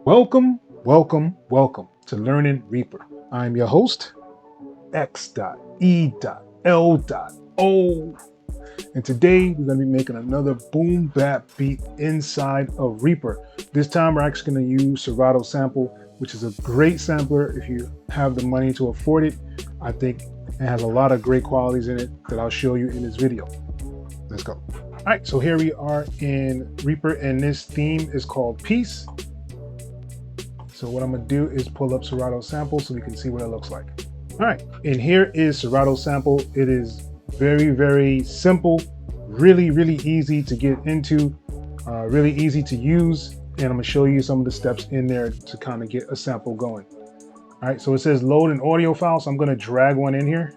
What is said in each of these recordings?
Welcome, welcome, welcome to Learning Reaper. I'm your host, X.E.L.O. And today we're going to be making another boom bap beat inside of Reaper. This time we're actually going to use Serato Sample, which is a great sampler if you have the money to afford it. I think it has a lot of great qualities in it that I'll show you in this video. Let's go. All right, so here we are in Reaper, and this theme is called Peace. So what I'm gonna do is pull up Serato Sample so we can see what it looks like. All right, and here is Serato Sample. It is very, very simple, really easy to get into, really easy to use. And I'm gonna show you some of the steps in there to kind of get a sample going. All right, so it says load an audio file. So I'm gonna drag one in here.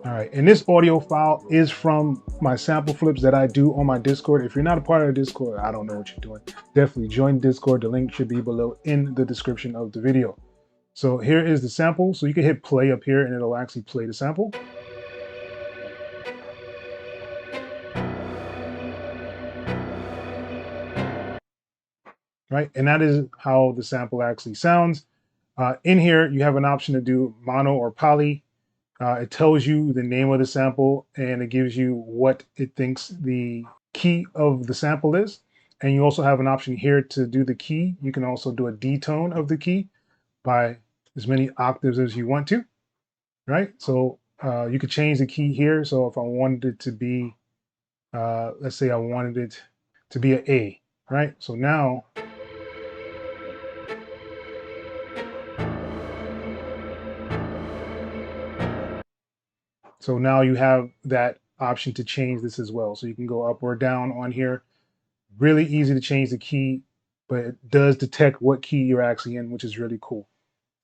All right, and this audio file is from my sample flips that I do on my Discord. If you're not a part of the Discord, I don't know what you're doing. Definitely join Discord. The link should be below in the description of the video. So here is the sample. So you can hit play up here and it'll actually play the sample. Right, and that is how the sample actually sounds. In here, you have an option to do mono or poly. It tells you the name of the sample and it gives you what it thinks the key of the sample is. And you also have an option here to do the key. You can also do a detone of the key by as many octaves as you want to, right? So you could change the key here. So if I wanted it to be, let's say I wanted it to be an A, right? So now, you have that option to change this as well. So you can go up or down on here. Really easy to change the key, but it does detect what key you're actually in, which is really cool,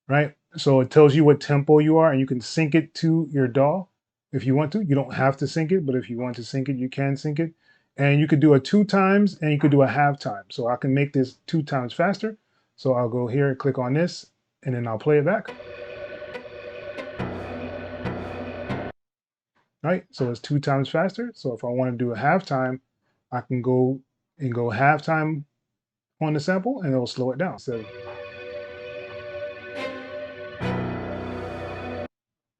right? So it tells you what tempo you are, and you can sync it to your DAW if you want to. You don't have to sync it, but if you want to sync it, you can sync it. And you could do a 2 times, and you could do a half time. So I can make this 2 times faster. So I'll go here, click on this, and then I'll play it back. Right? So it's 2 times faster. So if I want to do a halftime, I can go and go halftime on the sample, and it'll slow it down. So,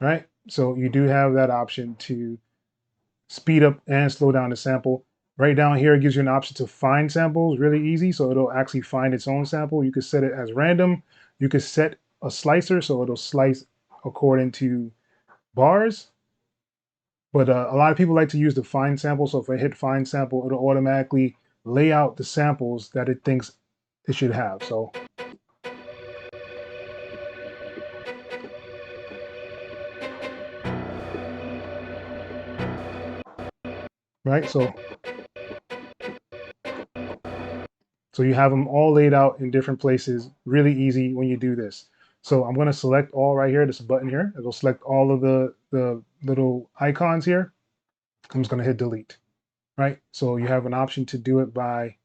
right? So you do have that option to speed up and slow down the sample. Right down here, it gives you an option to find samples really easy. So it'll actually find its own sample. You could set it as random. You could set a slicer, so it'll slice according to bars. But a lot of people like to use the find sample. So if I hit find sample, it'll automatically lay out the samples that it thinks it should have. So right, so you have them all laid out in different places, really easy when you do this. So I'm going to select all right here, this button here. It'll select all of the little icons here. I'm just going to hit delete, right? So you have an option to do it by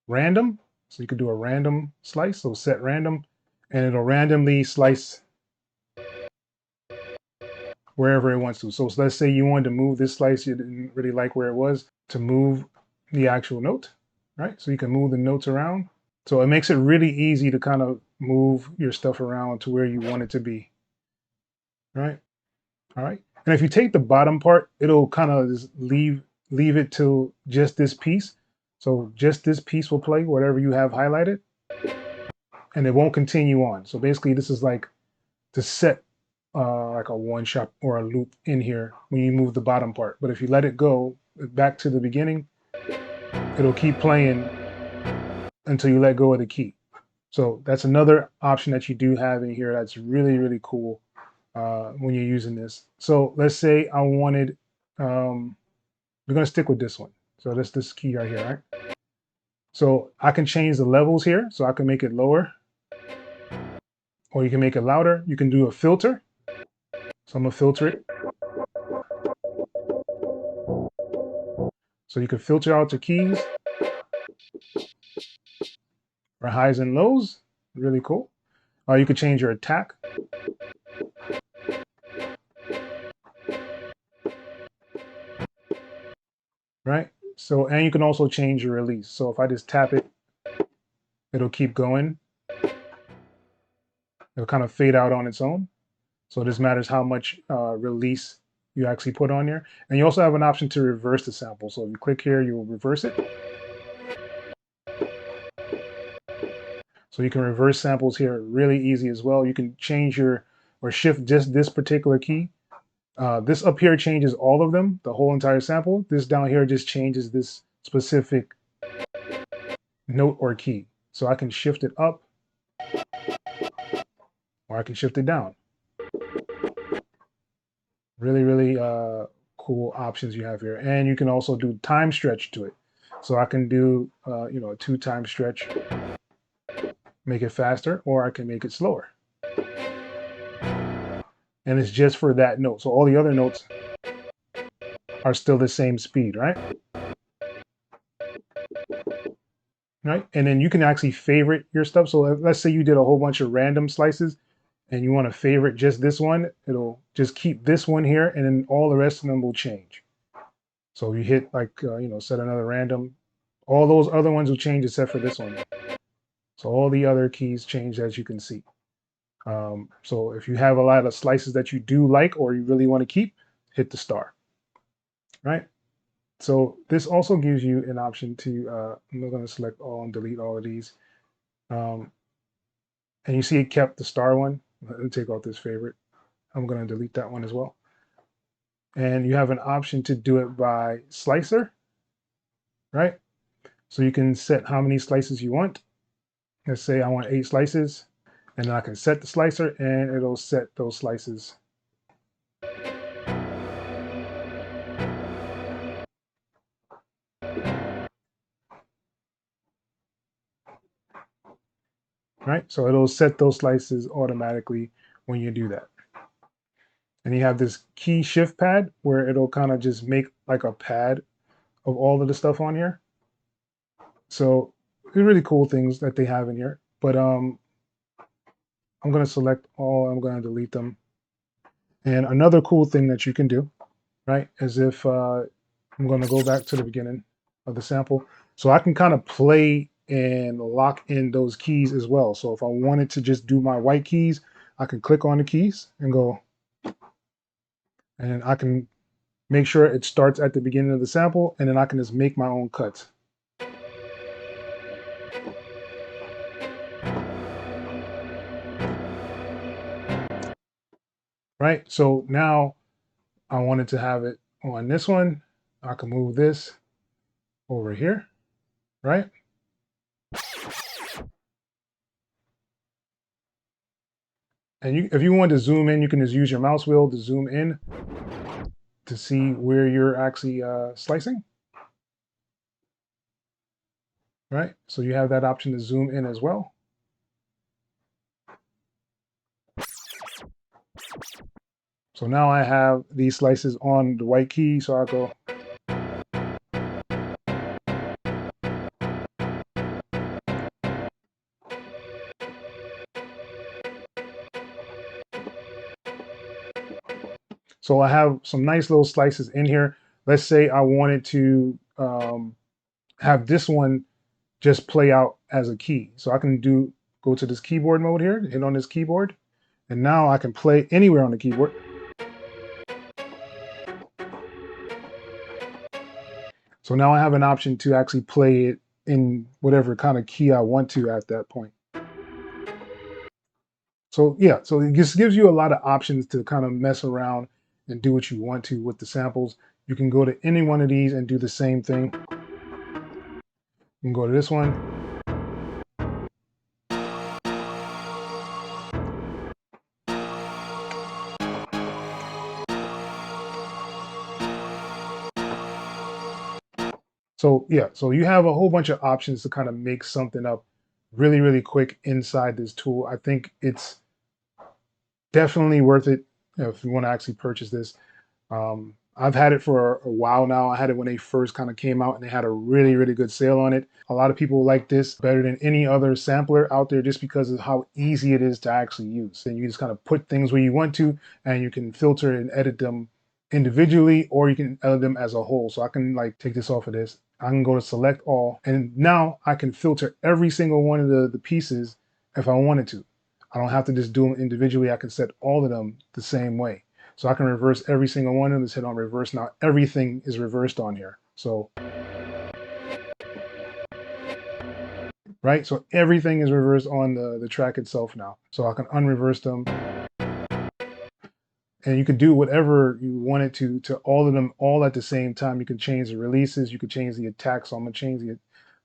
random. So you could do a random slice, so set random, and it'll randomly slice wherever it wants to. So let's say you wanted to move this slice, you didn't really like where it was, to move the actual note, right? So you can move the notes around. So it makes it really easy to kind of move your stuff around to where you want it to be, right? All right. And if you take the bottom part, it'll kind of just leave it to just this piece. So just this piece will play whatever you have highlighted, and it won't continue on. So basically, this is like to set like a one shot or a loop in here when you move the bottom part. But if you let it go back to the beginning, it'll keep playing until you let go of the key. So that's another option that you do have in here that's really cool when you're using this. So let's say I wanted, we're going to stick with this one. So that's this key right here, right? So I can change the levels here. So I can make it lower, or you can make it louder. You can do a filter. So I'm going to filter it. So you can filter out the keys for highs and lows. Really cool. You could change your attack. Right? So, and you can also change your release. So if I just tap it, it'll keep going. It'll kind of fade out on its own. So this matters how much release you actually put on here. And you also have an option to reverse the sample. So if you click here, you'll reverse it. So you can reverse samples here really easy as well. You can change your or shift just this particular key. This up here changes all of them, the whole entire sample. This down here just changes this specific note or key. So I can shift it up or I can shift it down. Really, really cool options you have here. And you can also do time stretch to it. So I can do, a 2-time stretch, make it faster, or I can make it slower. And it's just for that note. So all the other notes are still the same speed, right? Right. And then you can actually favorite your stuff. So let's say you did a whole bunch of random slices and you want to favorite just this one, it'll just keep this one here and then all the rest of them will change. So you hit like, set another random, all those other ones will change except for this one. So all the other keys change, as you can see. So if you have a lot of slices that you do like or you really want to keep, hit the star, right? So this also gives you an option to, I'm going to select all and delete all of these. And you see it kept the star one. Let me take off this favorite. I'm going to delete that one as well. And you have an option to do it by slicer, right? So you can set how many slices you want. Let's say I want 8 slices, and then I can set the slicer and it'll set those slices. Right? So it'll set those slices automatically when you do that. And you have this key shift pad where it'll kind of just make like a pad of all of the stuff on here. So they're really cool things that they have in here. But I'm going to select all, I'm going to delete them. And another cool thing that you can do, right, is if I'm going to go back to the beginning of the sample. So I can kind of play and lock in those keys as well. So if I wanted to just do my white keys, I can click on the keys and go, and I can make sure it starts at the beginning of the sample, and then I can just make my own cuts. Right, so now I wanted to have it on this one. I can move this over here, right? And if you want to zoom in, you can just use your mouse wheel to zoom in to see where you're actually slicing, right? So you have that option to zoom in as well. So now I have these slices on the white key, so I'll go. So I have some nice little slices in here. Let's say I wanted to have this one just play out as a key. So I can go to this keyboard mode here, hit on this keyboard, and now I can play anywhere on the keyboard. So now I have an option to actually play it in whatever kind of key I want to at that point. So yeah, so it just gives you a lot of options to kind of mess around and do what you want to with the samples. You can go to any one of these and do the same thing. You can go to this one. So yeah, so you have a whole bunch of options to kind of make something up really, really quick inside this tool. I think it's definitely worth it if you want to actually purchase this. I've had it for a while now. I had it when they first kind of came out and they had a really, really good sale on it. A lot of people like this better than any other sampler out there just because of how easy it is to actually use. And you just kind of put things where you want to, and you can filter and edit them individually, or you can edit them as a whole. So I can like take this off of this I can go to select all, and now I can filter every single one of the pieces if I wanted to. I don't have to just do them individually. I can set all of them the same way. So I can reverse every single one of them. Let's hit on reverse. Now everything is reversed on here. So, right? So everything is reversed on the track itself now. So I can unreverse them. And you could do whatever you wanted to all of them all at the same time. You can change the releases. You could change the attack. So I'm going to change the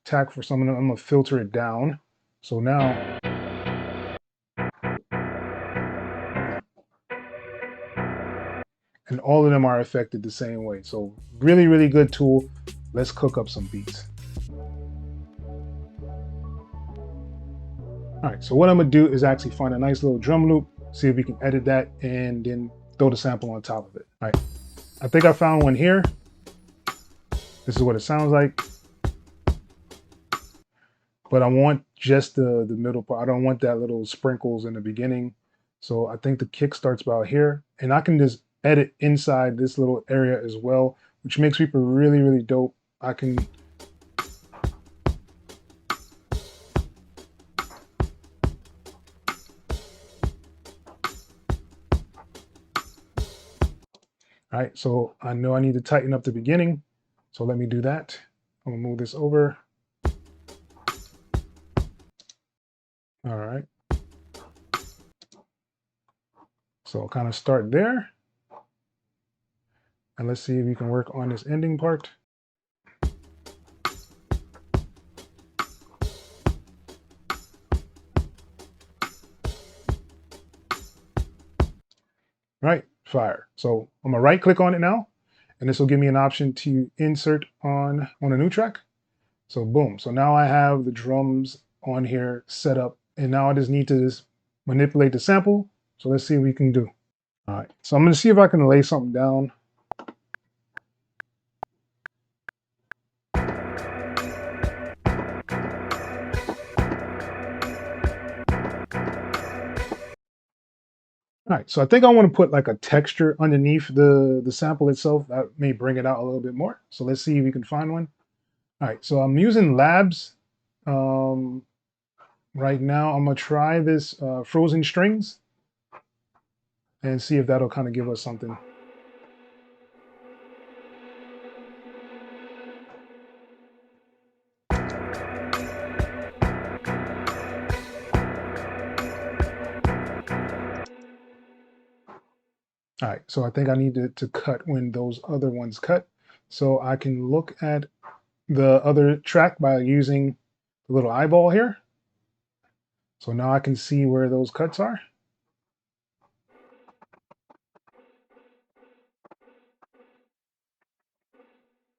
attack for some of them. I'm going to filter it down. So now, and all of them are affected the same way. So really, really good tool. Let's cook up some beats. All right, so what I'm gonna do is actually find a nice little drum loop, see if we can edit that, and then throw the sample on top of it. All right, I think I found one here. This is what it sounds like. But I want just the middle part. I don't want that little sprinkles in the beginning. So I think the kick starts about here. And I can just edit inside this little area as well, which makes Reaper really, really dope. I can all right, so I know I need to tighten up the beginning. So let me do that. I'm gonna move this over. All right. So I'll kind of start there. And let's see if we can work on this ending part. Right, fire. So I'm gonna right click on it now, and this will give me an option to insert on a new track. So boom, so now I have the drums on here set up, and now I just need to just manipulate the sample. So let's see what we can do. All right, so I'm gonna see if I can lay something down. All right, so I think I want to put like a texture underneath the sample itself. That may bring it out a little bit more. So let's see if we can find one. All right, so I'm using Labs. Right now, I'm gonna try this frozen strings and see if that'll kind of give us something. All right, so I think I need to cut when those other ones cut. So I can look at the other track by using the little eyeball here. So now I can see where those cuts are.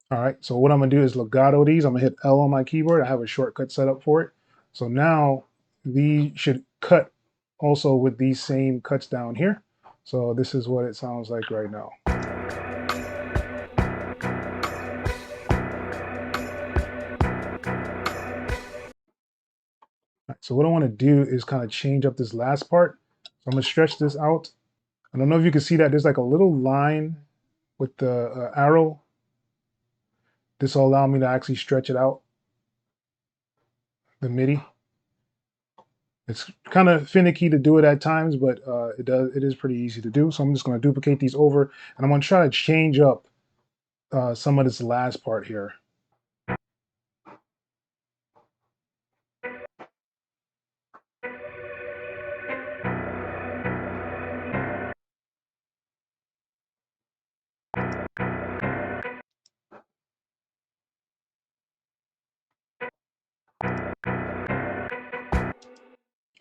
All right, so what I'm gonna do is legato these. I'm gonna hit L on my keyboard. I have a shortcut set up for it. So now these should cut also with these same cuts down here. So this is what it sounds like right now. So what I want to do is kind of change up this last part. So I'm going to stretch this out. I don't know if you can see that there's like a little line with the arrow. This will allow me to actually stretch it out, the MIDI. It's kind of finicky to do it at times, but it is pretty easy to do. So I'm just going to duplicate these over, and I'm going to try to change up some of this last part here.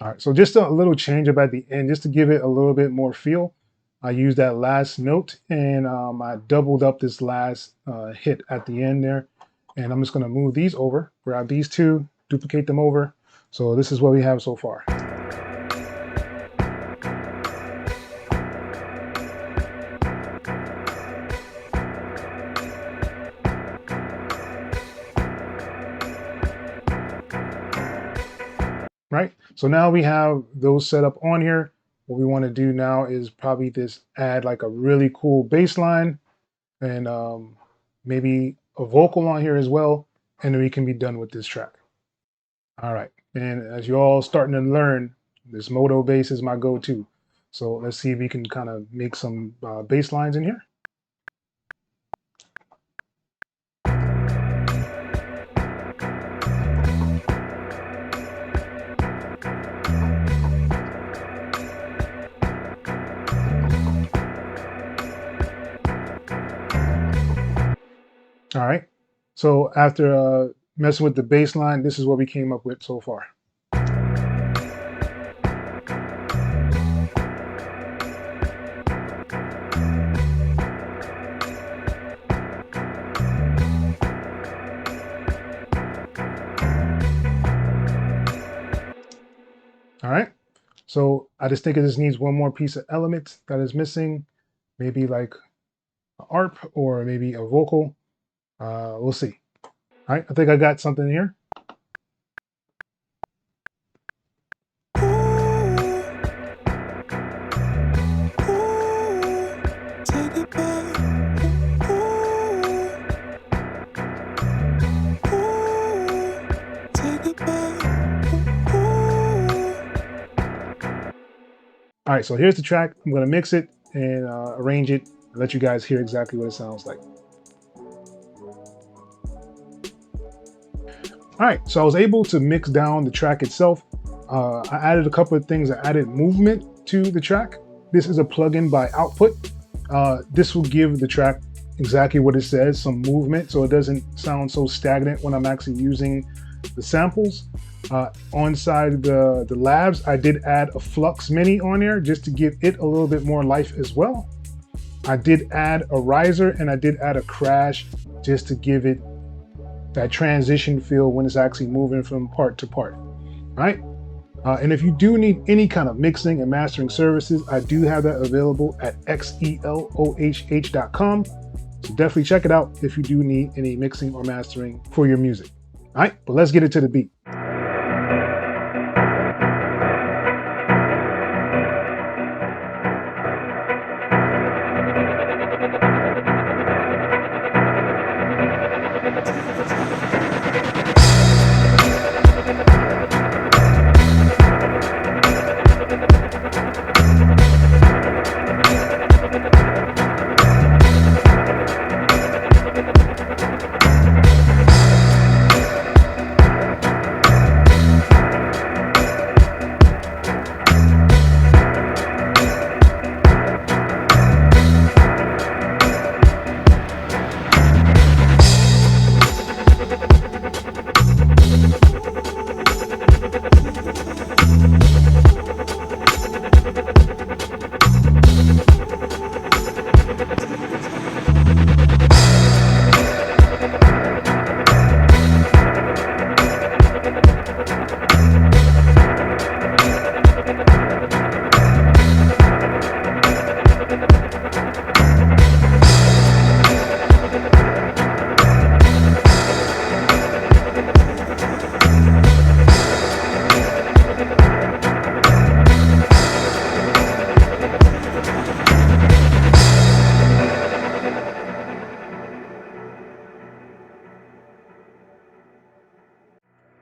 All right, so just a little change up at the end, just to give it a little bit more feel. I used that last note, and I doubled up this last hit at the end there. And I'm just going to move these over, grab these two, duplicate them over. So this is what we have so far. Right? So now we have those set up on here. What we want to do now is probably just add like a really cool bass line, and maybe a vocal on here as well, and then we can be done with this track. All right, and as you're all starting to learn, this moto bass is my go-to. So let's see if we can kind of make some bass lines in here. All right, so after messing with the bass line, this is what we came up with so far. All right, so I just think it just needs one more piece of element that is missing, maybe like an ARP or maybe a vocal. We'll see. All right, I think I got something here. All right, so here's the track. I'm going to mix it and arrange it and let you guys hear exactly what it sounds like. All right, so I was able to mix down the track itself. I added a couple of things. I added movement to the track. This is a plugin by Output. This will give the track exactly what it says, some movement, so it doesn't sound so stagnant when I'm actually using the samples. On side the labs, I did add a flux mini on there just to give it a little bit more life as well. I did add a riser and I did add a crash just to give it that transition feel when it's actually moving from part to part, right? And if you do need any kind of mixing and mastering services, I do have that available at xelohh.com. So definitely check it out if you do need any mixing or mastering for your music. All right, but let's get it to the beat.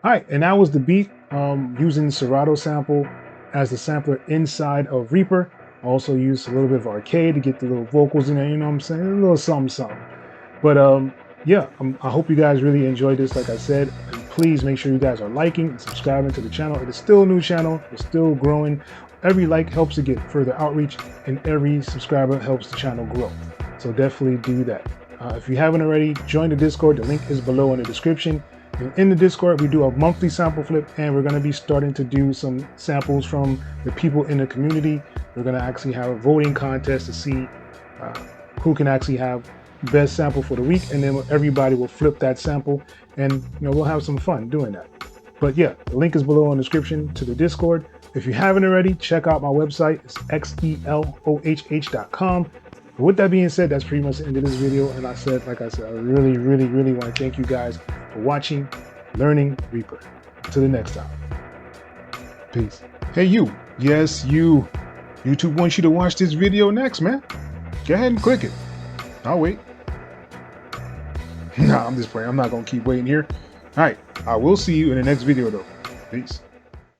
All right, and that was the beat using Serato Sample as the sampler inside of Reaper. I also used a little bit of Arcade to get the little vocals in there, you know what I'm saying? A little something, something. But yeah, I hope you guys really enjoyed this, like I said. And please make sure you guys are liking and subscribing to the channel. It is still a new channel. It's still growing. Every like helps to get further outreach, and every subscriber helps the channel grow. So definitely do that. If you haven't already, join the Discord. The link is below in the description. And in the Discord, we do a monthly sample flip, and we're going to be starting to do some samples from the people in the community. We're going to actually have a voting contest to see who can actually have best sample for the week, and then everybody will flip that sample, and we'll have some fun doing that. But yeah, the link is below in the description to the Discord. If you haven't already, check out my website. It's xelohh.com. With that being said, that's pretty much the end of this video. And like I said, I really, really, really want to thank you guys for watching, learning Reaper. Until the next time. Peace. Hey, you. Yes, you. YouTube wants you to watch this video next, man. Go ahead and click it. I'll wait. Nah, I'm just playing. I'm not gonna keep waiting here. All right, I will see you in the next video though. Peace.